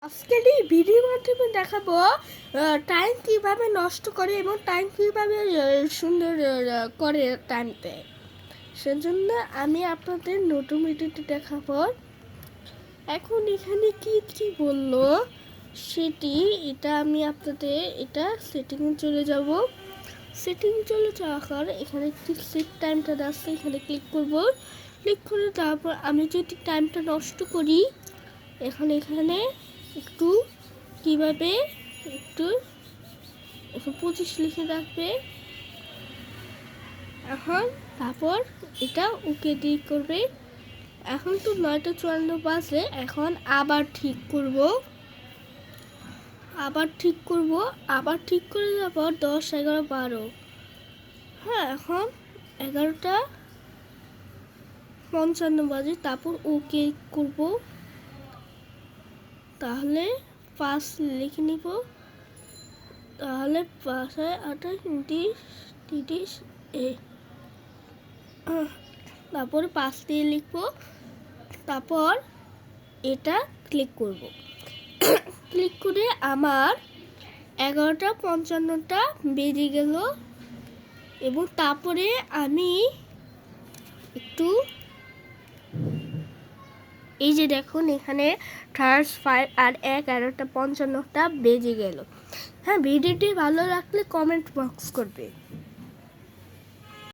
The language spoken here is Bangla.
আজকের এই ভিডিওর মাধ্যমে দেখাবো টাইম কিভাবে নষ্ট করে এবং টাইম কিভাবে সুন্দর করে টাইমতে। সেজন্য আমি আপনাদের নতুন ভিডিওটি দেখাবো। এখন এখানে কি কি বললো সেটি এটা আমি আপনাদের এটা সেটিংয়ে চলে যাব। সেটিং চলে যাওয়ার এখানে একটি সেট টাইমটা আসছে, এখানে ক্লিক করব। ক্লিক করে তারপর আমি যদি টাইমটা নষ্ট করি এখানে একটু কীভাবে একটু 25 লিখে রাখবে। এখন তারপর এটা ওকে দিয়ে করবে। এখন তো 9:54 বাজে, এখন আবার ঠিক করব। আবার ঠিক করে তারপর 10, 11, 12। হ্যাঁ, এখন 11:55 বাজে, তারপর ওকে করব। তাহলে 5 লিখে নিব। তাহলে 5, 28, 29, 30 তারপর 5 দিয়ে লিখবো। তারপর এটা ক্লিক করব। ক্লিক করে আমার 11:55 বেজে গেল এবং তারপরে আমি একটু এই যে দেখুন এখানে 5 আর 11:55 বেজে গেল। হ্যাঁ, ভিডিওটি ভালো লাগলে কমেন্ট বক্স করবে।